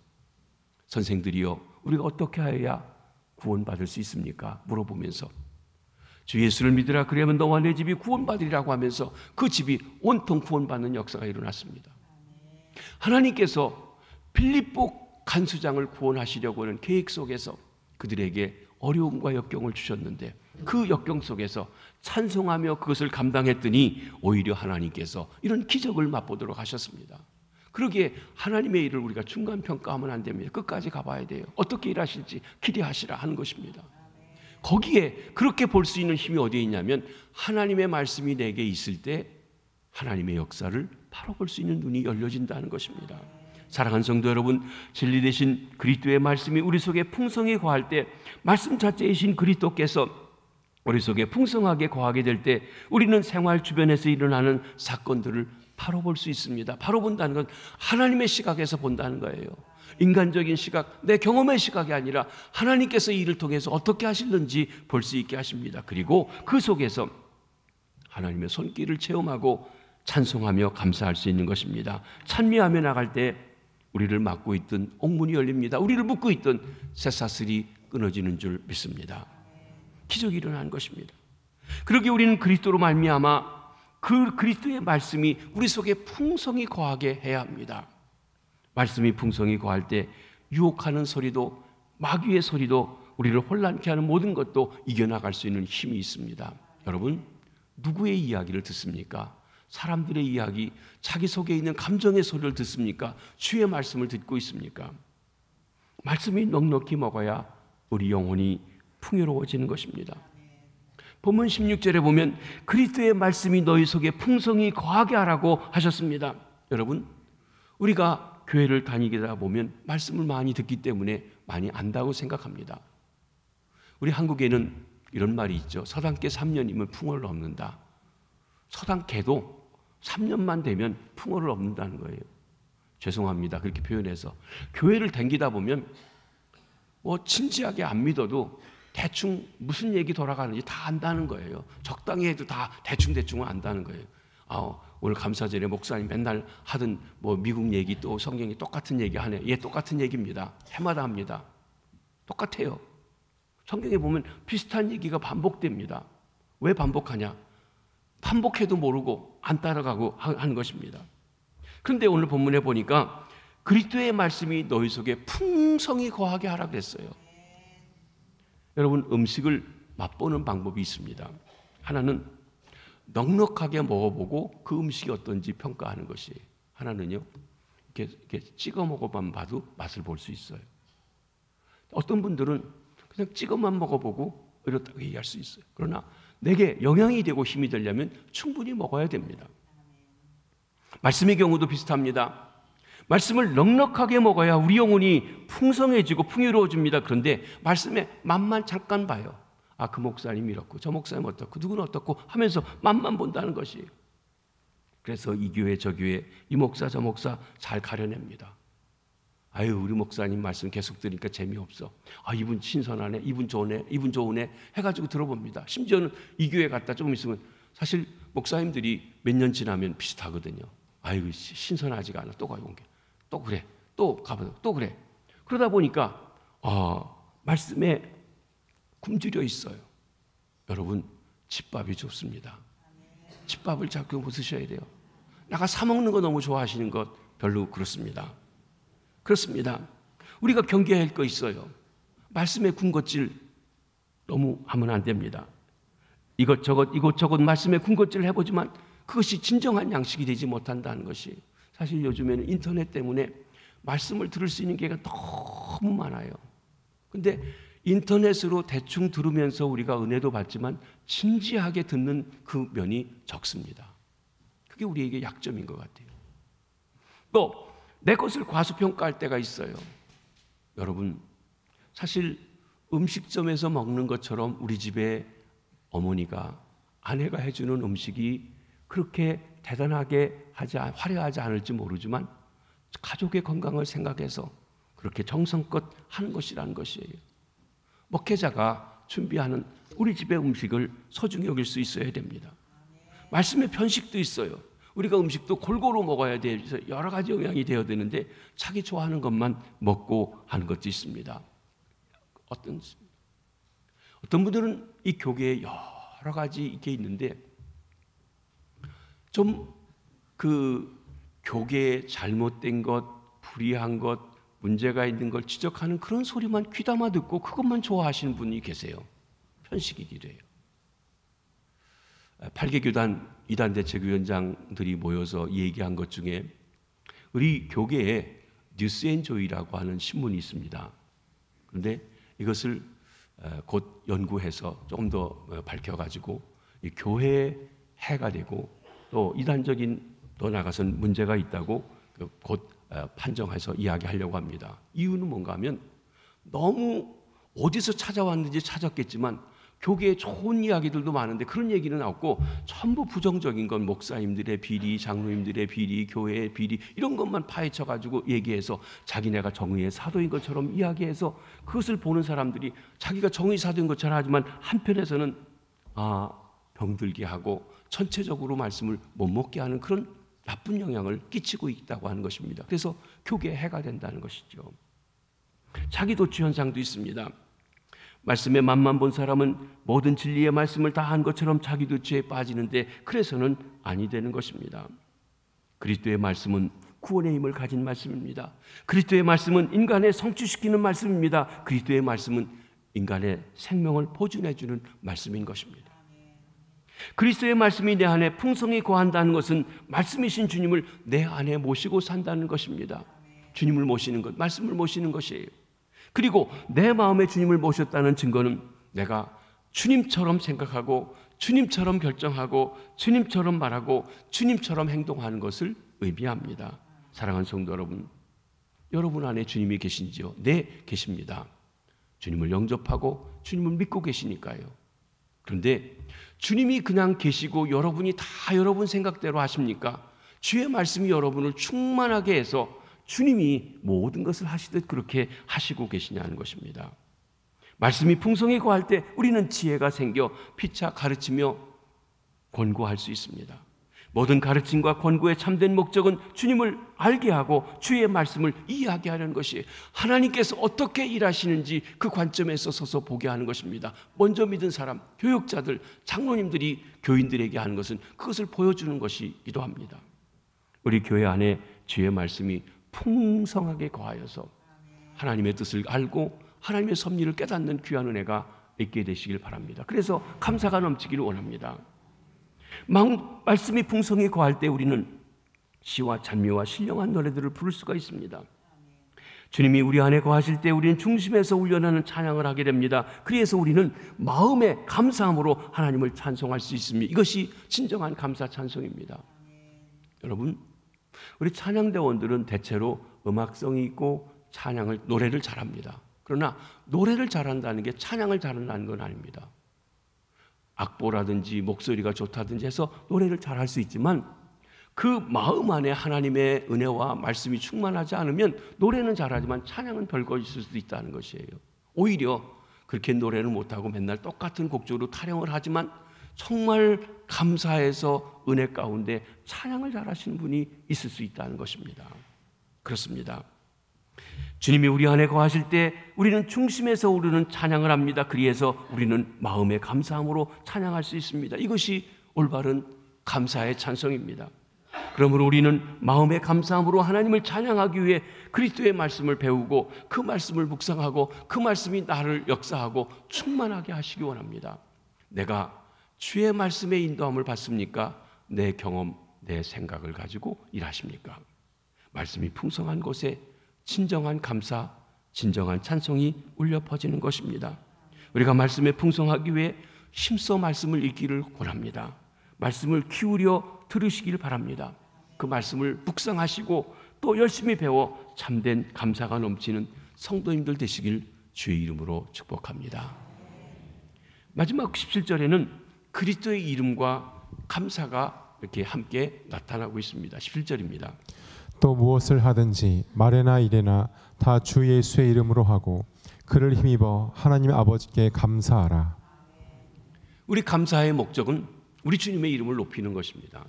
선생들이여 우리가 어떻게 하여야 구원받을 수 있습니까? 물어보면서 주 예수를 믿으라 그러면 너와 내 집이 구원받으리라고 하면서 그 집이 온통 구원받는 역사가 일어났습니다. 하나님께서 빌립보 간수장을 구원하시려고 하는 계획 속에서 그들에게 어려움과 역경을 주셨는데 그 역경 속에서 찬송하며 그것을 감당했더니 오히려 하나님께서 이런 기적을 맛보도록 하셨습니다. 그러기에 하나님의 일을 우리가 중간평가하면 안 됩니다. 끝까지 가봐야 돼요. 어떻게 일하실지 기대하시라 하는 것입니다. 거기에 그렇게 볼 수 있는 힘이 어디에 있냐면 하나님의 말씀이 내게 있을 때 하나님의 역사를 바로 볼 수 있는 눈이 열려진다는 것입니다. 사랑하는 성도 여러분, 진리 되신 그리스도의 말씀이 우리 속에 풍성히 거할 때, 말씀 자체이신 그리스도께서 우리 속에 풍성하게 거하게 될 때 우리는 생활 주변에서 일어나는 사건들을 바로 볼 수 있습니다. 바로 본다는 건 하나님의 시각에서 본다는 거예요. 인간적인 시각, 내 경험의 시각이 아니라 하나님께서 이 일을 통해서 어떻게 하실는지 볼 수 있게 하십니다. 그리고 그 속에서 하나님의 손길을 체험하고 찬송하며 감사할 수 있는 것입니다. 찬미하며 나갈 때 우리를 막고 있던 옥문이 열립니다. 우리를 묶고 있던 쇠사슬이 끊어지는 줄 믿습니다. 기적이 일어나는 것입니다. 그러기에 우리는 그리스도로 말미암아 그 그리스도의 말씀이 우리 속에 풍성히 거하게 해야 합니다. 말씀이 풍성히 거할 때 유혹하는 소리도, 마귀의 소리도, 우리를 혼란케 하는 모든 것도 이겨나갈 수 있는 힘이 있습니다. 여러분, 누구의 이야기를 듣습니까? 사람들의 이야기, 자기 속에 있는 감정의 소리를 듣습니까? 주의 말씀을 듣고 있습니까? 말씀이 넉넉히 먹어야 우리 영혼이 풍요로워지는 것입니다. 본문 16절에 보면 그리스도의 말씀이 너희 속에 풍성히 거하게 하라고 하셨습니다. 여러분, 우리가 교회를 다니다 보면 말씀을 많이 듣기 때문에 많이 안다고 생각합니다. 우리 한국에는 이런 말이 있죠. 서당계 3년이면 풍어를 얻는다. 서당계도 3년만 되면 풍어를 얻는다는 거예요. 죄송합니다. 그렇게 표현해서. 교회를 다니다 보면 진지하게 안 믿어도 대충 무슨 얘기 돌아가는지 다 안다는 거예요. 적당히 해도 다 대충대충은 안다는 거예요. 오늘 감사절에 목사님 맨날 하던 미국 얘기 또 성경이 똑같은 얘기 하네. 예, 똑같은 얘기입니다. 해마다 합니다. 똑같아요. 성경에 보면 비슷한 얘기가 반복됩니다. 왜 반복하냐? 반복해도 모르고 안 따라가고 하는 것입니다. 그런데 오늘 본문에 보니까 그리스도의 말씀이 너희 속에 풍성히 거하게 하라 그랬어요. 여러분, 음식을 맛보는 방법이 있습니다. 하나는 넉넉하게 먹어보고 그 음식이 어떤지 평가하는 것이에요. 하나는요, 이렇게 찍어 먹어만 봐도 맛을 볼 수 있어요. 어떤 분들은 그냥 찍어만 먹어보고 이렇다고 얘기할 수 있어요. 그러나 내게 영향이 되고 힘이 되려면 충분히 먹어야 됩니다. 말씀의 경우도 비슷합니다. 말씀을 넉넉하게 먹어야 우리 영혼이 풍성해지고 풍요로워집니다. 그런데 말씀의 맛만 잠깐 봐요. 그 목사님 이렇고 저 목사님 어떻고 누구는 어떻고 하면서 맛만 본다는 것이에요. 그래서 이 교회 저 교회 이 목사 저 목사 잘 가려냅니다. 우리 목사님 말씀 계속 들으니까 재미없어. 이분 신선하네, 이분 좋네, 이분 좋으네 해가지고 들어봅니다. 심지어는 이 교회 갔다 조금 있으면 사실 목사님들이 몇 년 지나면 비슷하거든요. 신선하지가 않아. 또 가고 온 게. 또 그래. 또 가보자. 또 그래. 그러다 보니까 말씀에 굶주려 있어요. 여러분, 집밥이 좋습니다. 집밥을 자꾸 드셔야 돼요. 나가 사 먹는 거 너무 좋아하시는 것 별로 그렇습니다. 그렇습니다. 우리가 경계해야 할 거 있어요. 말씀의 군것질 너무 하면 안 됩니다. 이것저것 말씀의 군것질을 해보지만 그것이 진정한 양식이 되지 못한다는 것이, 사실 요즘에는 인터넷 때문에 말씀을 들을 수 있는 기회가 너무 많아요. 근데 인터넷으로 대충 들으면서 우리가 은혜도 받지만 진지하게 듣는 그 면이 적습니다. 그게 우리에게 약점인 것 같아요. 또 내 것을 과소평가할 때가 있어요. 여러분, 사실 음식점에서 먹는 것처럼 우리 집에 어머니가, 아내가 해주는 음식이 그렇게 대단하게 화려하지 않을지 모르지만 가족의 건강을 생각해서 그렇게 정성껏 하는 것이라는 것이에요. 목회자가 준비하는 우리 집의 음식을 소중히 여길 수 있어야 됩니다. 말씀의 편식도 있어요. 우리가 음식도 골고루 먹어야 돼서 여러 가지 영양이 되어야 되는데 자기 좋아하는 것만 먹고 하는 것도 있습니다. 어떤 분들은 이 교계에 여러 가지 이게 있는데 좀 그 교계에 잘못된 것, 불이한 것, 문제가 있는 걸 지적하는 그런 소리만 귀담아 듣고 그것만 좋아하시는 분이 계세요. 편식이기도 해요. 8개 교단 이단 대책위원장들이 모여서 얘기한 것 중에 우리 교계에 뉴스앤조이라고 하는 신문이 있습니다. 그런데 이것을 곧 연구해서 조금 더 밝혀가지고 이 교회의 해가 되고 또 이단적인 더 나가선 문제가 있다고 곧 판정해서 이야기하려고 합니다. 이유는 뭔가 하면 너무 어디서 찾아왔는지 찾았겠지만 교계에 좋은 이야기들도 많은데 그런 얘기는 없고 전부 부정적인 건 목사님들의 비리, 장로님들의 비리, 교회의 비리 이런 것만 파헤쳐가지고 얘기해서 자기네가 정의의 사도인 것처럼 이야기해서 그것을 보는 사람들이 자기가 정의 사도인 것처럼 하지만 한편에서는 병들게 하고 전체적으로 말씀을 못 먹게 하는 그런 나쁜 영향을 끼치고 있다고 하는 것입니다. 그래서 교계에 해가 된다는 것이죠. 자기도취 현상도 있습니다. 말씀의 맛만 본 사람은 모든 진리의 말씀을 다 한 것처럼 자기도취에 빠지는데 그래서는 아니 되는 것입니다. 그리스도의 말씀은 구원의 힘을 가진 말씀입니다. 그리스도의 말씀은 인간을 성취시키는 말씀입니다. 그리스도의 말씀은 인간의 생명을 보존해 주는 말씀인 것입니다. 그리스도의 말씀이 내 안에 풍성히 거한다는 것은 말씀이신 주님을 내 안에 모시고 산다는 것입니다. 주님을 모시는 것, 말씀을 모시는 것이에요. 그리고 내 마음에 주님을 모셨다는 증거는 내가 주님처럼 생각하고 주님처럼 결정하고 주님처럼 말하고 주님처럼 행동하는 것을 의미합니다. 사랑하는 성도 여러분, 여러분 안에 주님이 계신지요? 네, 계십니다. 주님을 영접하고 주님을 믿고 계시니까요. 그런데 주님이 그냥 계시고 여러분이 다 여러분 생각대로 하십니까? 주의 말씀이 여러분을 충만하게 해서 주님이 모든 것을 하시듯 그렇게 하시고 계시냐는 것입니다. 말씀이 풍성히 거할 때 우리는 지혜가 생겨 피차 가르치며 권고할 수 있습니다. 모든 가르침과 권고의 참된 목적은 주님을 알게 하고 주의 말씀을 이해하게 하려는 것이 하나님께서 어떻게 일하시는지 그 관점에서 서서 보게 하는 것입니다. 먼저 믿은 사람, 교육자들, 장로님들이 교인들에게 하는 것은 그것을 보여주는 것이기도 합니다. 우리 교회 안에 주의 말씀이 풍성하게 거하여서 하나님의 뜻을 알고 하나님의 섭리를 깨닫는 귀한 은혜가 있게 되시길 바랍니다. 그래서 감사가 넘치기를 원합니다. 말씀이 풍성히 거할 때 우리는 시와 찬미와 신령한 노래들을 부를 수가 있습니다. 주님이 우리 안에 거하실 때 우리는 중심에서 울려나는 찬양을 하게 됩니다. 그래서 우리는 마음의 감사함으로 하나님을 찬송할 수 있습니다. 이것이 진정한 감사 찬송입니다. 여러분, 우리 찬양대원들은 대체로 음악성이 있고 노래를 잘합니다. 그러나 노래를 잘한다는 게 찬양을 잘한다는 건 아닙니다. 악보라든지 목소리가 좋다든지 해서 노래를 잘할 수 있지만 그 마음 안에 하나님의 은혜와 말씀이 충만하지 않으면 노래는 잘하지만 찬양은 별거 있을 수도 있다는 것이에요. 오히려 그렇게 노래를 못하고 맨날 똑같은 곡조로 타령을 하지만 정말 감사해서 은혜 가운데 찬양을 잘하시는 분이 있을 수 있다는 것입니다. 그렇습니다. 주님이 우리 안에 거하실 때 우리는 중심에서 우리는 찬양을 합니다. 그래서 우리는 마음의 감사함으로 찬양할 수 있습니다. 이것이 올바른 감사의 찬송입니다. 그러므로 우리는 마음의 감사함으로 하나님을 찬양하기 위해 그리스도의 말씀을 배우고 그 말씀을 묵상하고 그 말씀이 나를 역사하고 충만하게 하시기 원합니다. 내가 주의 말씀의 인도함을 받습니까? 내 경험, 내 생각을 가지고 일하십니까? 말씀이 풍성한 곳에 진정한 감사, 진정한 찬송이 울려 퍼지는 것입니다. 우리가 말씀에 풍성하기 위해 힘써 말씀을 읽기를 권합니다. 말씀을 기울여 들으시길 바랍니다. 그 말씀을 묵상하시고 또 열심히 배워 참된 감사가 넘치는 성도님들 되시길 주의 이름으로 축복합니다. 마지막 17절에는 그리스도의 이름과 감사가 이렇게 함께 나타나고 있습니다. 17절입니다. 또 무엇을 하든지 말에나 일에나 다 주 예수의 이름으로 하고 그를 힘입어 하나님 아버지께 감사하라. 우리 감사의 목적은 우리 주님의 이름을 높이는 것입니다.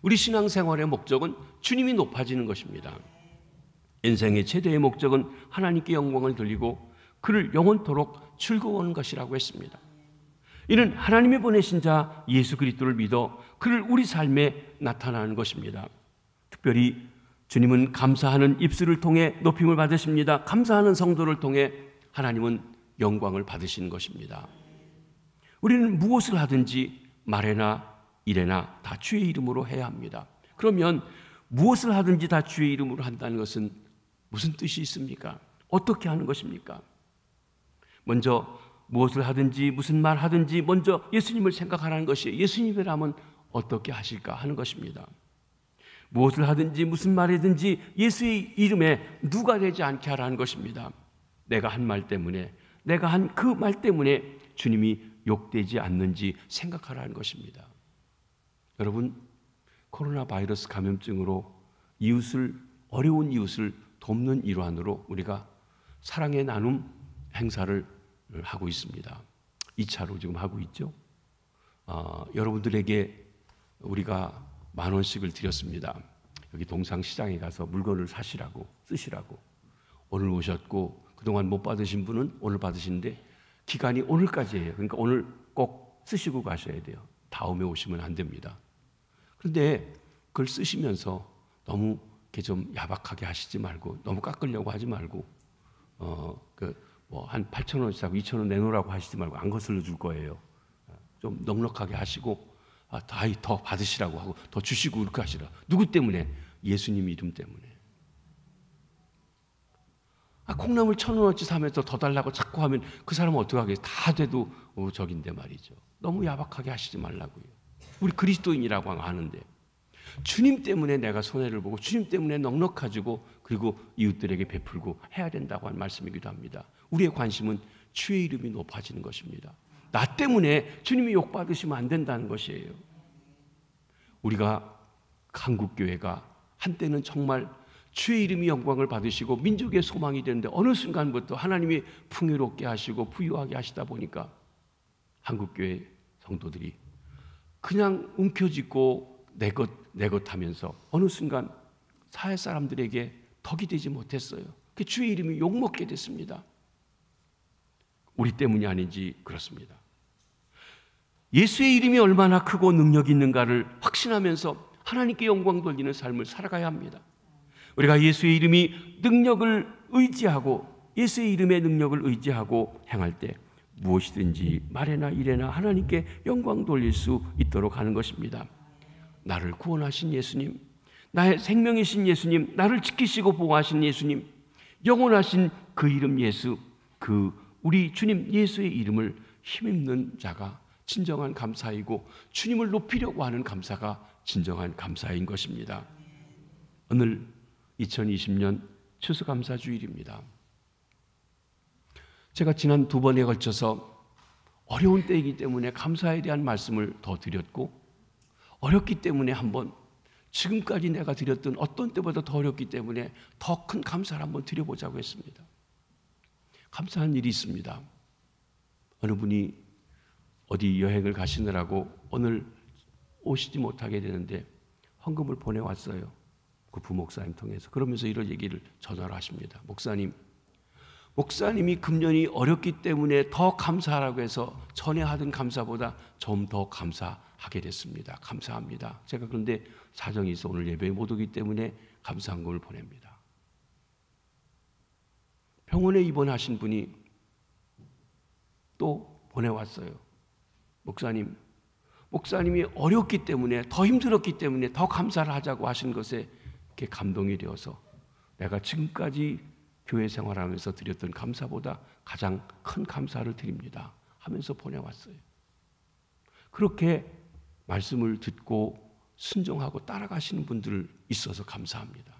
우리 신앙생활의 목적은 주님이 높아지는 것입니다. 인생의 최대의 목적은 하나님께 영광을 돌리고 그를 영원토록 즐거워하는 것이라고 했습니다. 이는 하나님이 보내신 자 예수 그리스도를 믿어 그를 우리 삶에 나타나는 것입니다. 특별히 주님은 감사하는 입술을 통해 높임을 받으십니다. 감사하는 성도를 통해 하나님은 영광을 받으시는 것입니다. 우리는 무엇을 하든지 말에나 일에나 다 주의 이름으로 해야 합니다. 그러면 무엇을 하든지 다 주의 이름으로 한다는 것은 무슨 뜻이 있습니까? 어떻게 하는 것입니까? 먼저 무엇을 하든지 무슨 말 하든지 먼저 예수님을 생각하라는 것이 예수님이라면 어떻게 하실까 하는 것입니다. 무엇을 하든지 무슨 말이든지 예수의 이름에 누가 되지 않게 하라는 것입니다. 내가 한 말 때문에 내가 한 그 말 때문에 주님이 욕되지 않는지 생각하라는 것입니다. 여러분, 코로나 바이러스 감염증으로 어려운 이웃을 돕는 일환으로 우리가 사랑의 나눔 행사를 하고 있습니다. 2차로 지금 하고 있죠. 여러분들에게 우리가 10,000원씩을 드렸습니다. 여기 동상시장에 가서 물건을 쓰시라고. 오늘 오셨고 그동안 못 받으신 분은 오늘 받으시는데 기간이 오늘까지예요. 그러니까 오늘 꼭 쓰시고 가셔야 돼요. 다음에 오시면 안 됩니다. 그런데 그걸 쓰시면서 너무 이렇게 좀 야박하게 하시지 말고 너무 깎으려고 하지 말고 한 8,000원씩 하고 2,000원 내놓으라고 하시지 말고 안 거슬러 줄 거예요. 좀 넉넉하게 하시고 더 받으시라고 하고 더 주시고 그렇게 하시라. 누구 때문에? 예수님 이름 때문에. 콩나물 1,000원어치 사면서 더 달라고 자꾸 하면 그 사람은 어떻게 하겠어요? 다 돼도 적인데 말이죠. 너무 야박하게 하시지 말라고요. 우리 그리스도인이라고 하는데 주님 때문에 내가 손해를 보고 주님 때문에 넉넉해지고 그리고 이웃들에게 베풀고 해야 된다고 하는 말씀이기도 합니다. 우리의 관심은 주의 이름이 높아지는 것입니다. 나 때문에 주님이 욕받으시면 안 된다는 것이에요. 우리가 한국교회가 한때는 정말 주의 이름이 영광을 받으시고 민족의 소망이 되는데 어느 순간부터 하나님이 풍요롭게 하시고 부유하게 하시다 보니까 한국교회 성도들이 그냥 움켜쥐고 내 것 하면서 어느 순간 사회 사람들에게 덕이 되지 못했어요. 그 주의 이름이 욕먹게 됐습니다. 우리 때문이 아닌지 그렇습니다. 예수의 이름이 얼마나 크고 능력 있는가를 확신하면서 하나님께 영광 돌리는 삶을 살아가야 합니다. 우리가 예수의 이름이 능력을 의지하고 예수의 이름의 능력을 의지하고 행할 때 무엇이든지 말에나 일에나 하나님께 영광 돌릴 수 있도록 하는 것입니다. 나를 구원하신 예수님, 나의 생명이신 예수님, 나를 지키시고 보호하신 예수님, 영원하신 그 이름 예수, 그 우리 주님 예수의 이름을 힘입는 자가 진정한 감사이고 주님을 높이려고 하는 감사가 진정한 감사인 것입니다. 오늘 2020년 추수감사주일입니다. 제가 지난 2번에 걸쳐서 어려운 때이기 때문에 감사에 대한 말씀을 더 드렸고 어렵기 때문에 한번 지금까지 내가 드렸던 어떤 때보다 더 어렵기 때문에 더 큰 감사를 한번 드려보자고 했습니다. 감사한 일이 있습니다. 어느 분이 어디 여행을 가시느라고 오늘 오시지 못하게 되는데 헌금을 보내왔어요. 그 부목사님 통해서. 그러면서 이런 얘기를 전화를 하십니다. 목사님이 금년이 어렵기 때문에 더 감사하라고 해서 전에 하던 감사보다 좀 더 감사하게 됐습니다. 감사합니다. 제가 그런데 사정이 있어 오늘 예배에 못 오기 때문에 감사한금을 보냅니다. 병원에 입원하신 분이 또 보내왔어요. 목사님이 어렵기 때문에 더 힘들었기 때문에 더 감사를 하자고 하신 것에 이렇게 감동이 되어서 내가 지금까지 교회 생활하면서 드렸던 감사보다 가장 큰 감사를 드립니다 하면서 보내왔어요. 그렇게 말씀을 듣고 순종하고 따라가시는 분들 있어서 감사합니다.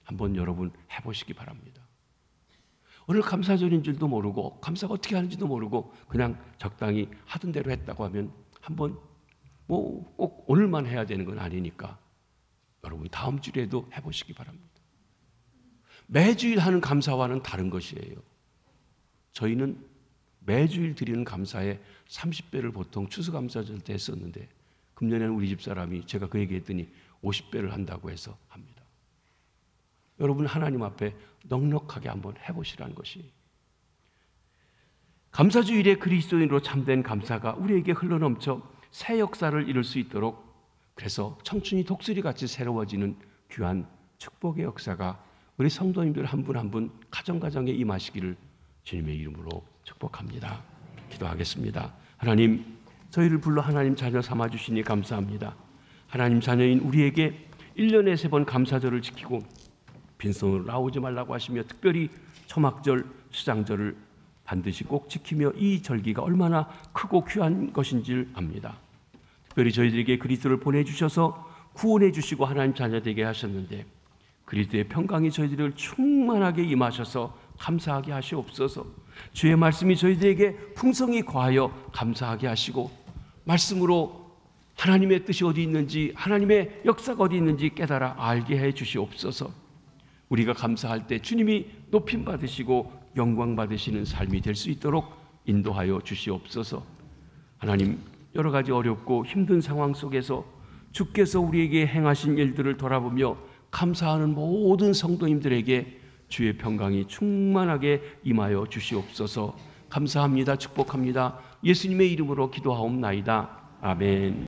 한번 여러분 해보시기 바랍니다. 오늘 감사절인 줄도 모르고 감사가 어떻게 하는지도 모르고 그냥 적당히 하던 대로 했다고 하면 한번 꼭 오늘만 해야 되는 건 아니니까 여러분 다음 주에도 해보시기 바랍니다. 매주일 하는 감사와는 다른 것이에요. 저희는 매주일 드리는 감사에 30배를 보통 추수감사절 때 했었는데 금년에는 우리 집사람이 제가 그 얘기했더니 50배를 한다고 해서 합니다. 여러분 하나님 앞에 넉넉하게 한번 해보시라는 것이 감사주일에 그리스도인으로 참된 감사가 우리에게 흘러넘쳐 새 역사를 이룰 수 있도록 그래서 청춘이 독수리같이 새로워지는 귀한 축복의 역사가 우리 성도님들 한 분 한 분 가정가정에 임하시기를 주님의 이름으로 축복합니다. 기도하겠습니다. 하나님, 저희를 불러 하나님 자녀 삼아주시니 감사합니다. 하나님 자녀인 우리에게 1년에 3번 감사절을 지키고 빈손으로 나오지 말라고 하시며 특별히 초막절, 수장절을 반드시 꼭 지키며 이 절기가 얼마나 크고 귀한 것인지를 압니다. 특별히 저희들에게 그리스도를 보내주셔서 구원해 주시고 하나님 자녀 되게 하셨는데 그리스도의 평강이 저희들을 충만하게 임하셔서 감사하게 하시옵소서. 주의 말씀이 저희들에게 풍성히 과하여 감사하게 하시고 말씀으로 하나님의 뜻이 어디 있는지 하나님의 역사가 어디 있는지 깨달아 알게 해 주시옵소서. 우리가 감사할 때 주님이 높임 받으시고 영광 받으시는 삶이 될 수 있도록 인도하여 주시옵소서. 하나님, 여러 가지 어렵고 힘든 상황 속에서 주께서 우리에게 행하신 일들을 돌아보며 감사하는 모든 성도님들에게 주의 평강이 충만하게 임하여 주시옵소서. 감사합니다. 축복합니다. 예수님의 이름으로 기도하옵나이다. 아멘.